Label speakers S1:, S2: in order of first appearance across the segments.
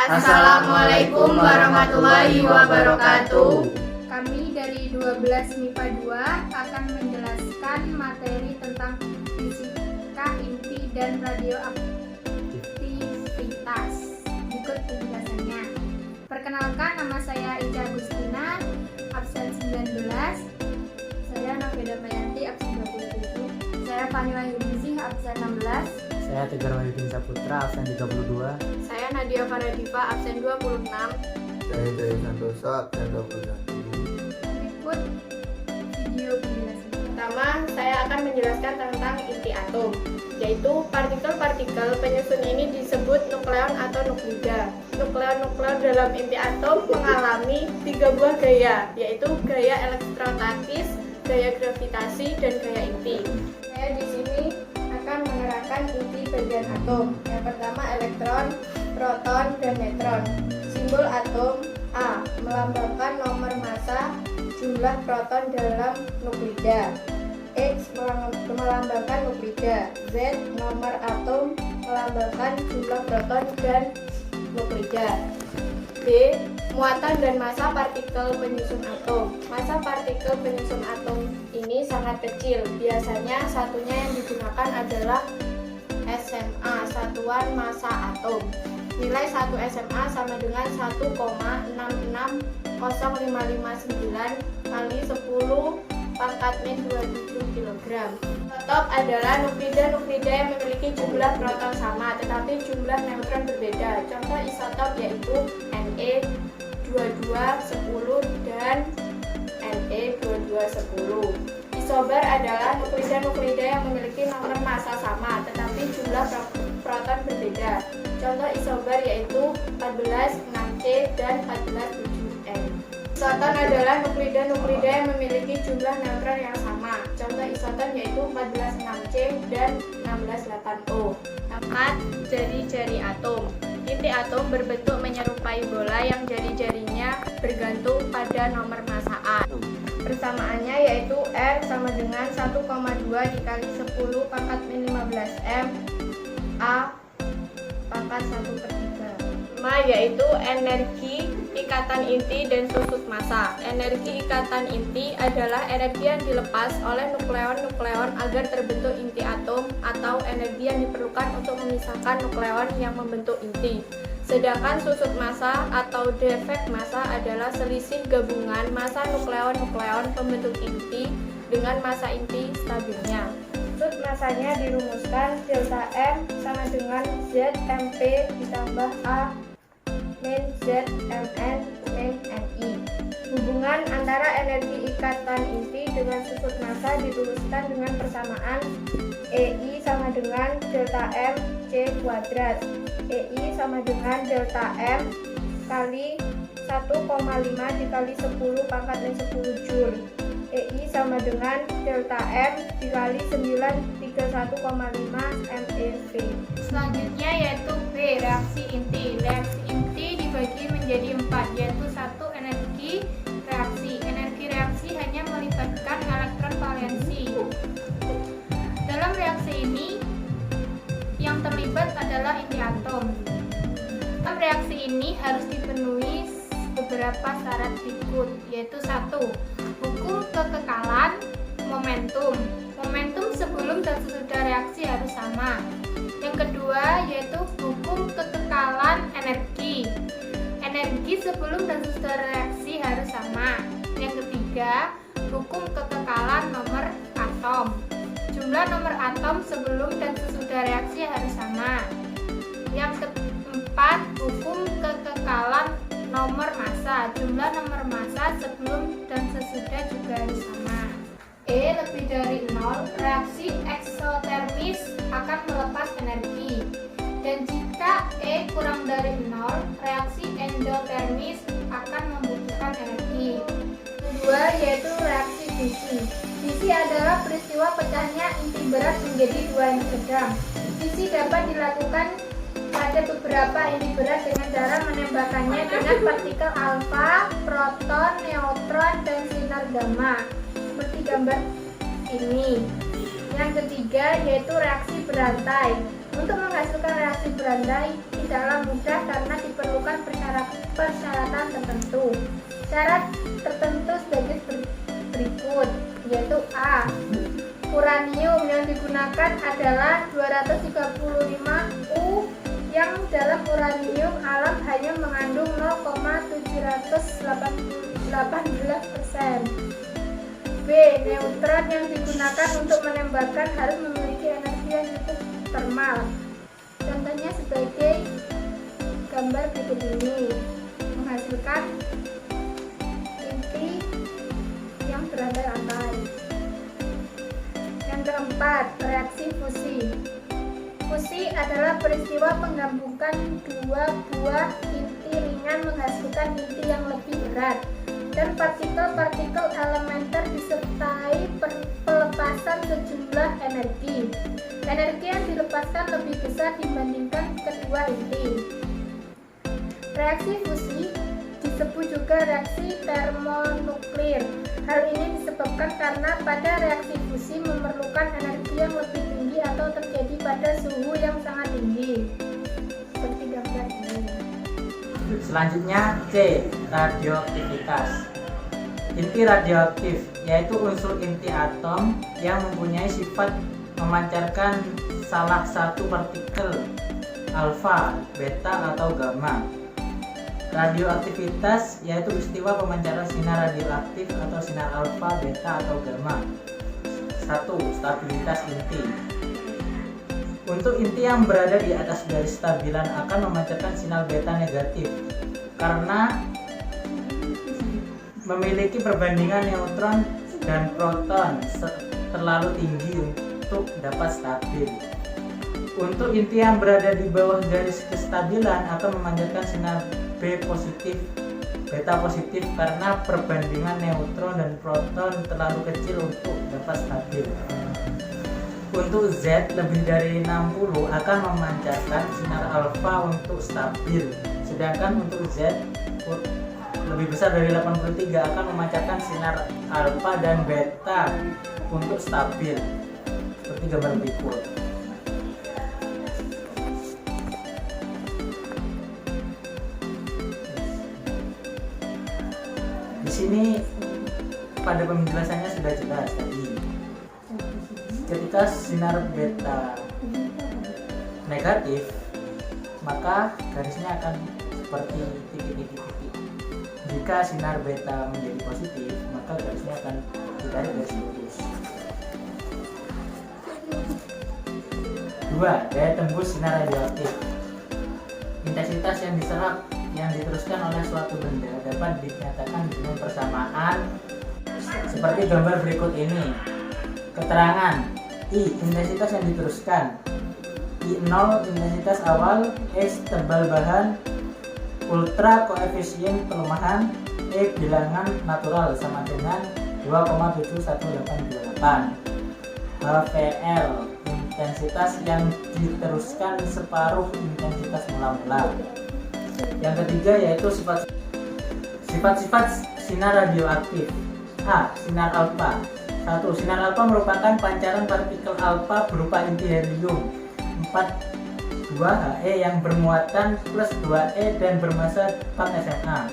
S1: Assalamualaikum warahmatullahi wabarakatuh.
S2: Kami dari 12 MIPA 2 akan menjelaskan materi tentang fisika inti dan radioaktivitas. Berikut penjelasannya. Perkenalkan, nama saya Ica Agustina, absen 19. Saya Naveda Mayanti, absen 27. Saya Fani Wahyuningsih, absen 16.
S3: Saya Tegar Wahyudin Saputra, absen 32.
S1: Saya Nadia Faradifa, absen 26.
S4: Saya Jaya Santoso, absen 21.
S2: Berikut video penjelasannya.
S1: Pertama, saya akan menjelaskan tentang inti atom, yaitu partikel-partikel penyusun ini disebut nukleon atau nuklida. Nukleon dalam inti atom mengalami 3 buah gaya, yaitu gaya elektrostatis, gaya gravitasi, dan gaya inti. Saya di sini akan menerangkan inti bagian atom. Yang pertama elektron, proton, dan neutron. Simbol atom A melambangkan nomor massa jumlah proton dalam nuklida. X melambangkan nuklida. Z nomor atom melambangkan jumlah proton dan nuklida. D muatan dan massa partikel penyusun atom. Massa partikel penyusun atom ini sangat kecil. Biasanya satunya yang digunakan adalah SMA, satuan massa atom. Nilai 1 SMA sama dengan 1,660559 kali 10 pangkat min 27 kg. Isotop adalah nuklida yang memiliki jumlah proton sama tetapi jumlah neutron berbeda. Contoh isotop yaitu Ne2210 dan Ne2210. Isobar adalah nuklida yang memiliki nomor massa sama tetapi jumlah proton berbeda. Contoh isobar yaitu 146C dan 147N. Isoton adalah nuklida yang memiliki jumlah neutron yang sama. Contoh isoton yaitu 146C dan 168O. 4. Jari-jari atom. Inti atom berbentuk menyerupai bola yang jari-jarinya bergantung pada nomor massa A. Persamaannya yaitu R sama dengan 1,2 dikali 10 pangkat min 15 M A pangkat 1/3. 5 yaitu energi ikatan inti dan susut massa. Energi ikatan inti adalah energi yang dilepas oleh nukleon agar terbentuk inti atom atau energi yang diperlukan untuk memisahkan nukleon yang membentuk inti. Sedangkan susut massa atau defek massa adalah selisih gabungan massa nukleon pembentuk inti dengan massa inti stabilnya. Susut massanya dirumuskan delta M sama dengan ZMP ditambah A min ZMN min NI. Hubungan antara energi ikatan inti dengan susut massa dirumuskan dengan persamaan EI sama dengan delta M C kuadrat. EI sama dengan delta M kali 1,5 dikali 10 pangkat min 10 Joule. EI sama dengan delta M dikali 931,5 MeV. Selanjutnya yaitu B, reaksi inti. Reaksi inti dibagi menjadi 4, yaitu 1 energi reaksi. Energi reaksi hanya melibatkan elektron valensi. Dalam reaksi ini yang terlibat adalah inti atom. Dalam reaksi ini harus dipenuhi beberapa syarat berikut, yaitu 1. Hukum kekekalan momentum. Momentum sebelum dan sesudah reaksi harus sama. Yang kedua yaitu hukum kekekalan energi. Energi sebelum dan sesudah reaksi harus sama. Yang ketiga, hukum kekekalan nomor atom. Jumlah nomor atom sebelum dan sesudah reaksi harus sama. Yang keempat, hukum kekekalan nomor massa. Jumlah nomor massa sebelum dan sesudah juga harus sama. E lebih dari 0, reaksi eksotermis akan melepas energi. Dan jika E kurang dari 0, reaksi endotermis akan membutuhkan energi. Kedua yaitu reaksi fisi. Fisi adalah peristiwa pecahnya inti berat menjadi 2 inti sedang. Fisi dapat dilakukan pada beberapa inti berat dengan cara menembakkannya dengan partikel alfa, proton, neutron, dan sinar gamma seperti gambar ini. Yang ketiga yaitu reaksi berantai. Untuk menghasilkan reaksi berantai tidaklah mudah karena diperlukan
S2: syarat tertentu. Syarat tertentu sebagai berikut, yaitu A. Uranium yang digunakan adalah 235 U yang dalam uranium alam hanya mengandung 0,718%. B. Neutron yang digunakan untuk menembakkan harus memiliki energi yang cukup termal. Contohnya sebagai gambar berikut ini, menghasilkan inti yang berantai-antai. Yang keempat, reaksi fusi. Fusi adalah peristiwa penggabungan dua buah inti ringan menghasilkan inti yang lebih berat, dan partikel-partikel elementer disertai pelepasan sejumlah energi. Energi yang dilepaskan lebih besar dibandingkan kedua inti. Reaksi fusi disebut juga reaksi termonuklir. Hal ini disebabkan karena pada reaksi fusi memerlukan energi yang lebih tinggi atau terjadi pada suhu yang sangat tinggi. Seperti gambar ini.
S3: Selanjutnya C. Radioaktivitas. Inti radioaktif yaitu unsur inti atom yang mempunyai sifat memancarkan salah satu partikel alfa, beta, atau gamma. Radioaktivitas yaitu peristiwa pemancaran sinar radioaktif atau sinar alfa, beta, atau gamma. 1. Stabilitas inti. Untuk inti yang berada di atas garis stabilan akan memancarkan sinar beta negatif karena memiliki perbandingan neutron dan proton terlalu tinggi untuk dapat stabil. Untuk inti yang berada di bawah garis kestabilan akan memancarkan sinar B positif, beta positif karena perbandingan neutron dan proton terlalu kecil untuk dapat stabil. Untuk Z lebih dari 60 akan memancarkan sinar alfa untuk stabil, sedangkan untuk Z lebih besar dari 83 akan memancarkan sinar alfa dan beta untuk stabil, seperti gambar berikut. Di sini pada penjelasannya sudah jelas tadi. Ketika sinar beta negatif, maka garisnya akan seperti titik-titik-titik. Jika sinar beta menjadi positif, maka garisnya akan ditarik garis lurus. 2. Daya tembus sinar radioaktif. Intensitas yang diserap yang diteruskan oleh suatu benda dapat dinyatakan dengan persamaan seperti gambar berikut ini. Keterangan: I. Intensitas yang diteruskan. I0 intensitas awal. S. Tebal bahan. Ultra koefisien pelemahan. E. Bilangan natural sama dengan 2,71828. HVL intensitas yang diteruskan separuh intensitas mula-mula. Yang ketiga yaitu sifat-sifat sinar radioaktif. A. Sinar alfa. 1. Sinar alfa merupakan pancaran partikel alfa berupa inti helium 42 He yang bermuatan plus 2E dan bermassa 4 SMA.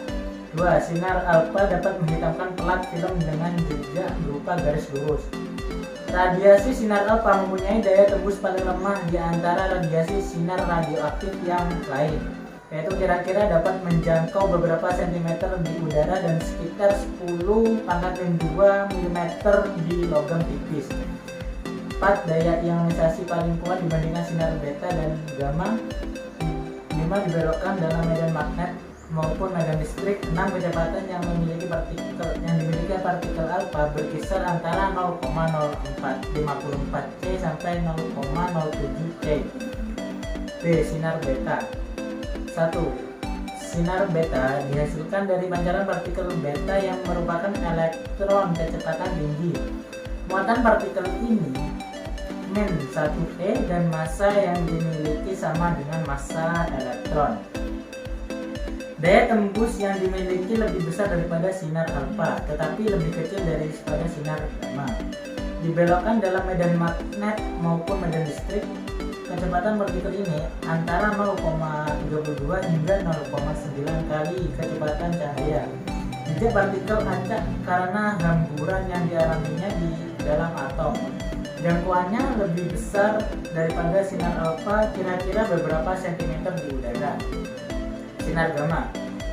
S3: 2. Sinar alfa dapat menghitamkan pelat film dengan jejak berupa garis lurus. Radiasi sinar alfa mempunyai daya tembus paling lemah di antara radiasi sinar radioaktif yang lain, yaitu kira-kira dapat menjangkau beberapa sentimeter di udara dan sekitar 10⁻²mm di logam tipis. 4. Daya ionisasi paling kuat dibandingkan sinar beta dan gamma. 5. Dibelokkan dalam medan magnet maupun medan listrik. 6. Kecepatan yang dimiliki partikel alfa berkisar antara 0,0454 C sampai 0,07 C. B. Sinar beta. 1. Sinar beta dihasilkan dari pancaran partikel beta yang merupakan elektron kecepatan tinggi. Muatan partikel ini min 1e dan massa yang dimiliki sama dengan massa elektron. Daya tembus yang dimiliki lebih besar daripada sinar alfa, tetapi lebih kecil daripada sinar gamma. Dibelokkan dalam medan magnet maupun medan listrik. kecepatan partikel ini antara 0,32 hingga 0,9 kali kecepatan cahaya. Jejak partikel acak karena hamburan yang dialaminya di dalam atom. Jangkauannya lebih besar daripada sinar alfa, kira-kira beberapa sentimeter di udara. Sinar gamma.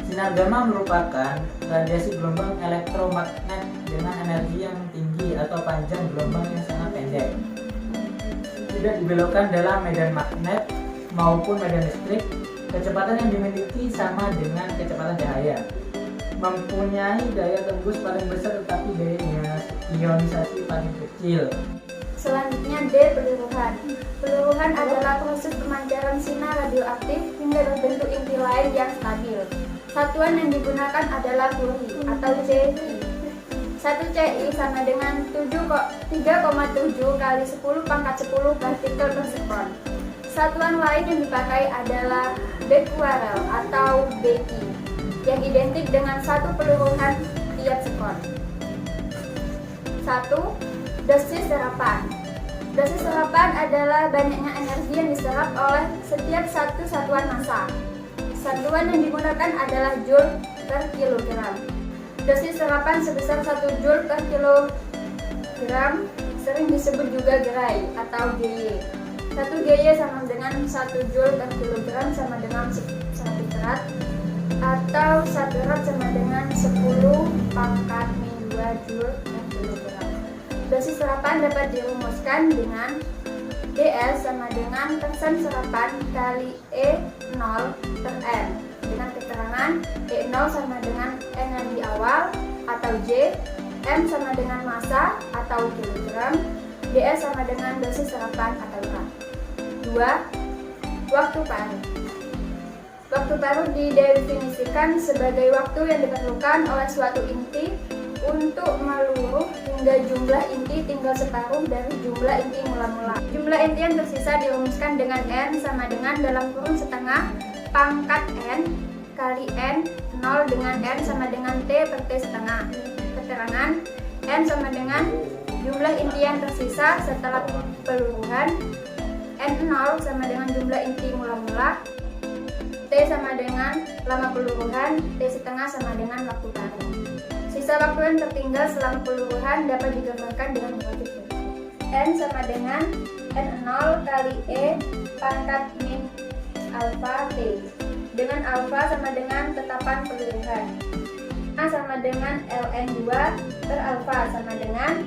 S3: Sinar gamma merupakan radiasi gelombang elektromagnet dengan energi yang tinggi atau panjang gelombang yang sangat pendek. Tidak dibelokkan dalam medan magnet maupun medan listrik. Kecepatan yang dimiliki sama dengan kecepatan cahaya. Mempunyai daya tembus paling besar tetapi daya ionisasi paling kecil.
S1: Selanjutnya D. Peluruhan. Peluruhan adalah proses pemancaran sinar radioaktif hingga berbentuk inti lain yang stabil. Satuan yang digunakan adalah Curie atau CI. 1 CI sama dengan 3,7 kali 10 pangkat 10 partikel per sekon. Satuan lain yang dipakai adalah Becquerel atau Becky yang identik dengan 1 peluruhan tiap sekon. 1. Dosis serapan. Dosis serapan adalah banyaknya energi yang diserap oleh setiap satu satuan massa. Satuan yang digunakan adalah Joule per kilogram. Dosis serapan sebesar 1 Joule per kilogram sering disebut juga gerai atau GY. 1 GY sama dengan 1 Joule per kilogram sama dengan 1 gram atau 1 gram sama dengan 10 pangkat min 2 Joule per kilogram. Dosis serapan dapat dirumuskan dengan dl sama dengan persen serapan kali E0 per M dengan keterangan E0 sama dengan energi awal atau J, M sama dengan massa atau kilogram, dl sama dengan dosis serapan atau gram. 2. Waktu parut. Waktu parut didefinisikan sebagai waktu yang diperlukan oleh suatu inti untuk meluruh hingga jumlah inti tinggal separuh dari jumlah inti mula-mula. Jumlah inti yang tersisa dirumuskan dengan N sama dengan dalam kurung setengah pangkat N kali N 0 dengan N sama dengan T per T setengah. Keterangan N sama dengan jumlah inti yang tersisa setelah peluruhan, N0 sama dengan jumlah inti mula-mula, T sama dengan lama peluruhan, T setengah sama dengan waktu parut. Sisa waktu yang tertinggal selama peluruhan dapat digambarkan dengan grafik. N sama dengan N0 kali E pangkat min alfa T, dengan alfa sama dengan tetapan peluruhan. A sama dengan ln2 per alfa sama dengan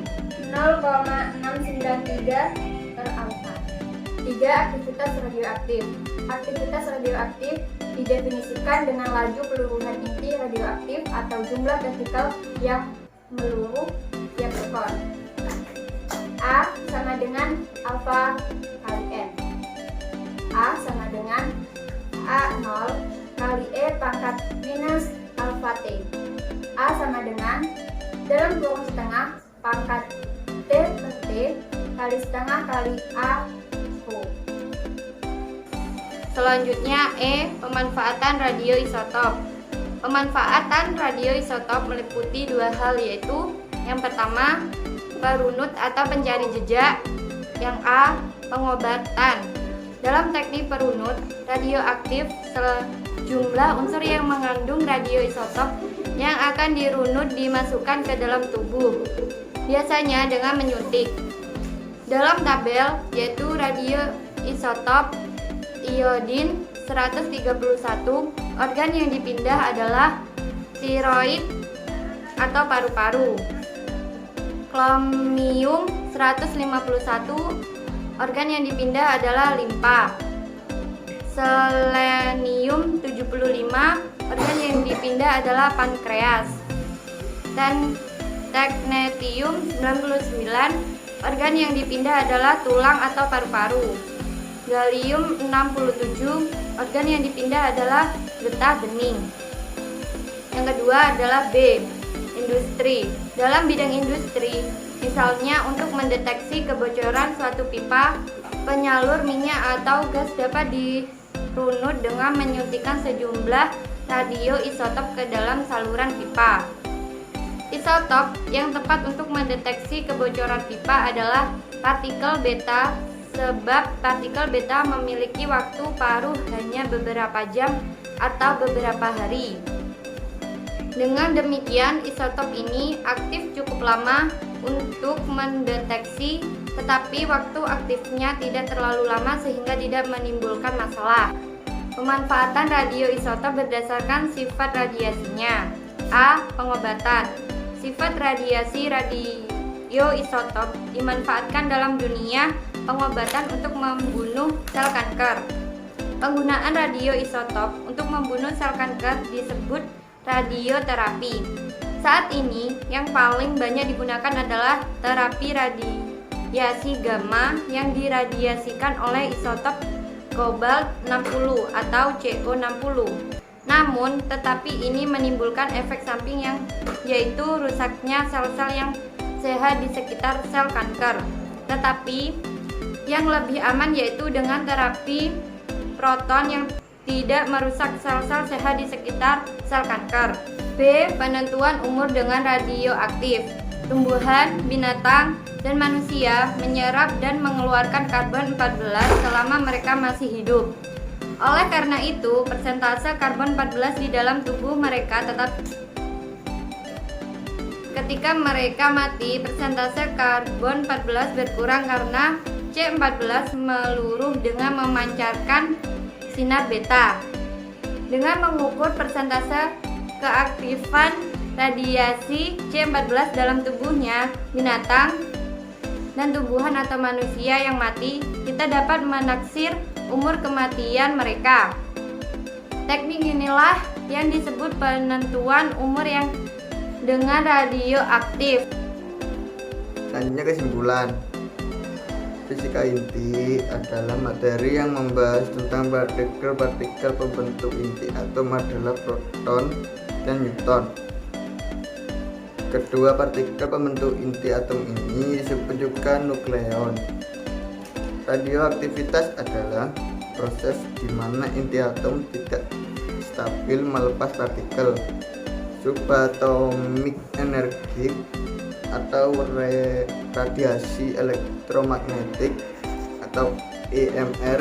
S1: 0,693 per alfa. 3. Aktivitas radioaktif. Aktivitas radioaktif didefinisikan dengan laju peluruhan inti radioaktif atau jumlah partikel yang meluruh tiap sekon. A sama dengan alfa kali N. A sama dengan A0 kali E pangkat minus alfa T. A sama dengan dalam kurung setengah pangkat T per T kali setengah kali A O.
S2: Selanjutnya E. Pemanfaatan radioisotop. Pemanfaatan radioisotop meliputi 2 hal, yaitu yang pertama perunut atau pencari jejak, yang A. Pengobatan. Dalam teknik perunut radioaktif, sejumlah unsur yang mengandung radioisotop yang akan dirunut dimasukkan ke dalam tubuh, biasanya dengan menyuntik. Dalam tabel yaitu radioisotop iodin 131, organ yang dipindah adalah tiroid atau paru-paru. Chromium 151, organ yang dipindah adalah limpa. Selenium 75, organ yang dipindah adalah pankreas. Dan technetium 99, organ yang dipindah adalah tulang atau paru-paru. Gallium 67, organ yang dipindah adalah getah bening. Yang kedua adalah B. Industri. Dalam bidang industri, misalnya untuk mendeteksi kebocoran suatu pipa penyalur minyak atau gas, dapat dirunut dengan menyuntikkan sejumlah radioisotop ke dalam saluran pipa. Isotop yang tepat untuk mendeteksi kebocoran pipa adalah partikel beta
S5: sebab partikel beta memiliki waktu paruh hanya beberapa jam atau beberapa hari. Dengan demikian, isotop ini aktif cukup lama untuk mendeteksi, tetapi waktu aktifnya tidak terlalu lama sehingga tidak menimbulkan masalah. Pemanfaatan radioisotop berdasarkan sifat radiasinya. A. Pengobatan. Sifat radiasi radioisotop dimanfaatkan dalam dunia pengobatan untuk membunuh sel kanker. Penggunaan radioisotop untuk membunuh sel kanker disebut radioterapi. Saat ini yang paling banyak digunakan adalah terapi radiasi gamma yang diradiasikan oleh isotop kobalt 60 atau CO60. Namun, tetapi ini menimbulkan efek samping yang yaitu rusaknya sel-sel yang sehat di sekitar sel kanker. Tetapi yang lebih aman yaitu dengan terapi proton yang tidak merusak sel-sel sehat di sekitar sel kanker. B. Penentuan umur dengan radioaktif. Tumbuhan, binatang, dan manusia menyerap dan mengeluarkan karbon 14 selama mereka masih hidup. Oleh karena itu, persentase karbon 14 di dalam tubuh mereka tetap ketika mereka mati, persentase karbon 14 berkurang karena C14 meluruh dengan memancarkan sinar beta. Dengan mengukur persentase keaktifan radiasi C14 dalam tubuhnya binatang dan tumbuhan atau manusia yang mati, kita dapat menaksir umur kematian mereka. Teknik inilah yang disebut penentuan umur yang dengan radioaktif.
S4: Selanjutnya kesimpulan. Fisika inti adalah materi yang membahas tentang partikel-partikel pembentuk inti atom adalah proton dan neutron. Kedua partikel pembentuk inti atom ini disebut juga nukleon. Radioaktivitas adalah proses di mana inti atom tidak stabil melepas partikel subatomik energi atau radiasi elektromagnetik atau EMR.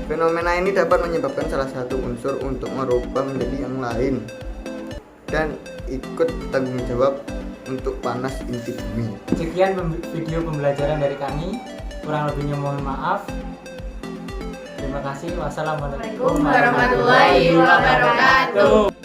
S4: Fenomena ini dapat menyebabkan salah satu unsur untuk merubah menjadi yang lain dan ikut tanggung jawab untuk panas inti bumi.
S3: Sekian video pembelajaran dari kami. Kurang lebihnya mohon maaf. Terima kasih. Wassalamualaikum
S1: Warahmatullahi wabarakatuh.